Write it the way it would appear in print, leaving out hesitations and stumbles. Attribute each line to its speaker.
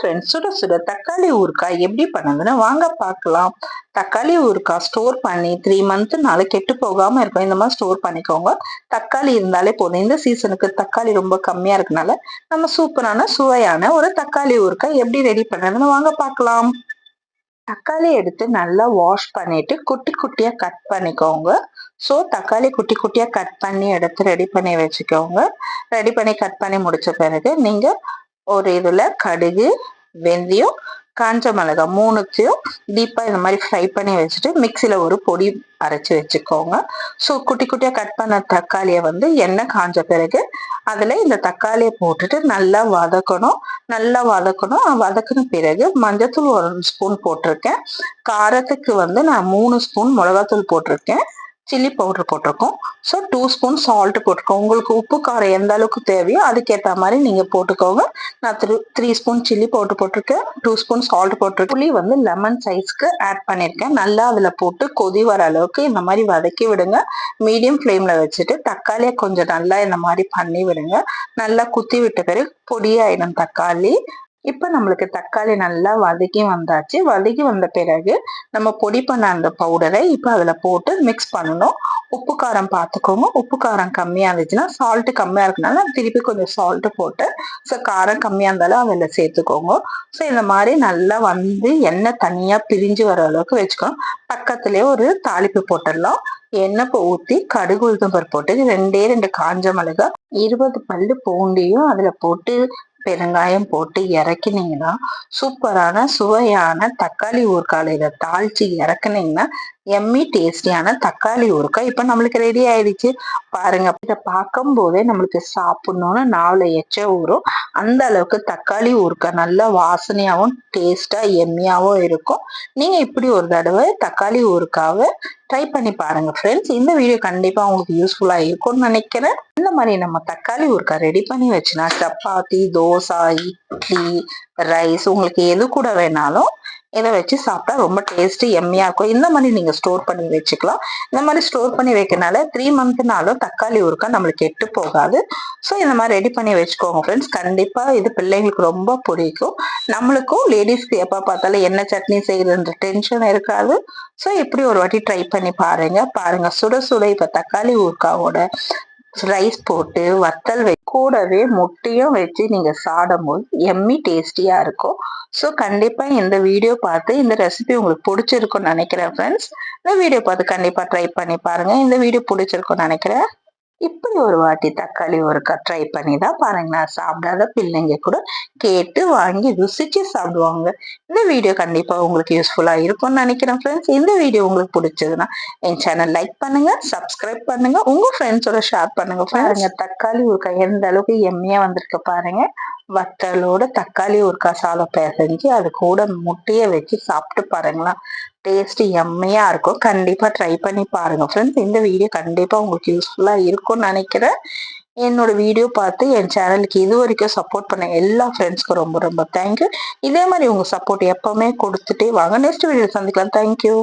Speaker 1: Friends, சுட சுட தக்காளி ஊறுகாய் எப்படி பண்ணுதுன்னு வாங்க பார்க்கலாம். தக்காளி ஊறுகாய் ஸ்டோர் பண்ணி 3 மந்த்னால கெட்டு போகாம இருக்கும். இந்த மாதிரி ஸ்டோர் பண்ணிக்கோங்க. தக்காளி இருந்தாலே போதும். இந்த சீசனுக்கு தக்காளி ரொம்ப கம்மியா இருக்கனால நம்ம சூப்பரான சுவையான ஒரு தக்காளி ஊறுகாய் எப்படி ரெடி பண்ணுறதுன்னு வாங்க பார்க்கலாம். தக்காளி எடுத்து நல்லா வாஷ் பண்ணிட்டு குட்டி குட்டியா கட் பண்ணிக்கோங்க. ஸோ தக்காளி குட்டி குட்டியா கட் பண்ணி எடுத்து ரெடி பண்ணி வச்சுக்கோங்க. ரெடி பண்ணி கட் பண்ணி முடிச்ச பிறகு நீங்க ஒரு இதுல கடுகு, வெந்தயம், காஞ்ச மிளகாய் 3த்தையும் டீப்பா இந்த மாதிரி ஃப்ரை பண்ணி வச்சுட்டு மிக்சியில ஒரு பொடி அரைச்சு வச்சுக்கோங்க. ஸோ குட்டி குட்டியா கட் பண்ண தக்காளியை எண்ணெய் காஞ்ச பிறகு அதுல இந்த தக்காளியை போட்டுட்டு நல்லா வதக்கணும். வதக்கின பிறகு மஞ்சத்தூள் 1 ஸ்பூன் போட்டிருக்கேன். காரத்துக்கு நான் 3 ஸ்பூன் மிளகாத்தூள் போட்டிருக்கேன். சில்லி பவுடர் போட்டிருக்கோம். ஸோ 2 ஸ்பூன் சால்ட் போட்டிருக்கோம். உங்களுக்கு உப்பு காரம் எந்த அளவுக்கு தேவையோ அதுக்கேற்ற மாதிரி நீங்க போட்டுக்கோங்க. நான் 3 ஸ்பூன் சில்லி பவுடர் போட்டிருக்கேன். 2 ஸ்பூன் சால்ட் போட்டிருக்கேன். புளி லெமன் சைஸ்க்கு ஆட் பண்ணியிருக்கேன். நல்லா அதுல போட்டு கொதி வர அளவுக்கு இந்த மாதிரி வதக்கி விடுங்க. மீடியம் ஃப்ளேம்ல வச்சுட்டு தக்காளியை கொஞ்சம் நல்லா இந்த மாதிரி பண்ணி விடுங்க. நல்லா குத்தி விட்ட பிறகு பொடியாயிடும் தக்காளி. இப்ப நம்மளுக்கு தக்காளி நல்லா வதக்கி வந்தாச்சு. வதக்கி வந்த பிறகு நம்ம பொடி பண்ண அந்த பவுடரை இப்ப அதுல போட்டு மிக்ஸ் பண்ணணும். உப்பு காரம் பார்த்துக்கோங்க. உப்பு காரம் கம்மியா இருந்துச்சுன்னா, சால்ட் கம்மியா இருக்குனால திருப்பி கொஞ்சம் சால்ட் போட்டு, ஸோ காரம் கம்மியா இருந்தாலும் அதுல சேர்த்துக்கோங்க. ஸோ இந்த மாதிரி நல்லா எண்ணெய் தனியா பிரிஞ்சு வர அளவுக்கு வச்சுக்கணும். பக்கத்துலயே ஒரு தாளிப்பு போட்டுடலாம். எண்ணெய் ஊத்தி கடுகு உளுத்தம் பருப்பு போட்டு 2 காஞ்ச மிளகாய் 20 பல்லு பூண்டையும் அதுல போட்டு பெருங்காயம் போட்டு இறக்கினீங்கன்னா சூப்பரான சுவையான தக்காளி ஊறுகாய். இதை தாளிச்சு இறக்குனீங்கன்னா எம்மி டேஸ்டியான தக்காளி ஊறுகாய் இப்ப நம்மளுக்கு ரெடி ஆயிடுச்சு. பாருங்க, இதை பார்க்கும் போதே நம்மளுக்கு சாப்பிடணும்னு நாவல எச்ச ஊறும். அந்த அளவுக்கு தக்காளி ஊறுகாய் நல்லா வாசனையாவும் டேஸ்டா எம்மியாவும் இருக்கும். நீங்க இப்படி ஒரு தடவை தக்காளி ஊறுகாவை ட்ரை பண்ணி பாருங்க ஃப்ரெண்ட்ஸ். இந்த வீடியோ கண்டிப்பா உங்களுக்கு யூஸ்ஃபுல்லா இருக்கும்னு நினைக்கிறேன். இந்த மாதிரி நம்ம தக்காளி ஊறுகாய் ரெடி பண்ணி வச்சுனா சப்பாத்தி, தோசை, இட்லி, ரைஸ் உங்களுக்கு எது கூட வேணாலும் இதை வச்சு சாப்பிட்டா ரொம்ப டேஸ்ட் எம்மியா இருக்கும். இந்த மாதிரி நீங்க ஸ்டோர் பண்ணி வச்சுக்கலாம். இந்த மாதிரி ஸ்டோர் பண்ணி வைக்கனால 3 மந்த்னாலும் தக்காளி ஊறுகாய் நம்மளுக்கு கெட்டு போகாது. ஸோ இந்த மாதிரி ரெடி பண்ணி வச்சுக்கோங்க ஃப்ரெண்ட்ஸ். கண்டிப்பா இது பிள்ளைங்களுக்கு ரொம்ப பிடிக்கும். நம்மளுக்கும் லேடிஸ்க்கு எப்ப பார்த்தாலும் என்ன சட்னி செய்யறதுன்ற டென்ஷன் இருக்காது. ஸோ இப்படி ஒரு வாட்டி ட்ரை பண்ணி பாருங்க. சுட சுட இப்ப தக்காளி ஊறுகாவோட ரைஸ் போட்டு வத்தல் கூடவே முட்டையும் வச்சு நீங்க சாப்பிடும்போது எம்மி டேஸ்டியா இருக்கும். ஸோ கண்டிப்பா இந்த வீடியோ பார்த்து இந்த ரெசிபி உங்களுக்கு பிடிச்சிருக்கும்னு நினைக்கிறேன் ஃப்ரெண்ட்ஸ். இந்த வீடியோ பார்த்து கண்டிப்பா ட்ரை பண்ணி பாருங்க. இந்த வீடியோ பிடிச்சிருக்கும்னு நினைக்கிறேன். இப்படி ஒரு வாட்டி தக்காளி ஊறுகாய் ட்ரை பண்ணி தான் பாருங்க. நான் சாப்பிடாத பிள்ளைங்க கூட கேட்டு வாங்கி ருசிச்சு சாப்பிடுவாங்க. இந்த வீடியோ கண்டிப்பா உங்களுக்கு யூஸ்ஃபுல்லா இருக்கும்னு நினைக்கிறேன் ஃப்ரெண்ட்ஸ். இந்த வீடியோ உங்களுக்கு பிடிச்சதுன்னா என் சேனல் லைக் பண்ணுங்க, சப்ஸ்கிரைப் பண்ணுங்க, உங்க ஃப்ரெண்ட்ஸோட ஷேர் பண்ணுங்க. பாருங்க தக்காளி ஊறுகாய் எந்த அளவுக்கு எம்மியா வந்திருக்கு பாருங்க. வத்தலோட தக்காளி ஊறுகாய் சாதம் பிசைஞ்சு அது கூட முட்டையை வச்சு சாப்பிட்டு பாருங்களா, டேஸ்ட் எம்மையா இருக்கும். கண்டிப்பா ட்ரை பண்ணி பாருங்க ஃப்ரெண்ட்ஸ். இந்த வீடியோ கண்டிப்பா உங்களுக்கு யூஸ்ஃபுல்லா இருக்கும்னு நினைக்கிறேன். என்னோட வீடியோ பார்த்து என் சேனலுக்கு இது வரைக்கும் சப்போர்ட் பண்ண எல்லா ஃப்ரெண்ட்ஸ்க்கும் ரொம்ப ரொம்ப தேங்க்யூ. இதே மாதிரி உங்க சப்போர்ட் எப்பவுமே கொடுத்துட்டே வாங்க. நெக்ஸ்ட் வீடியோ சந்திக்கலாம். தேங்க்யூ.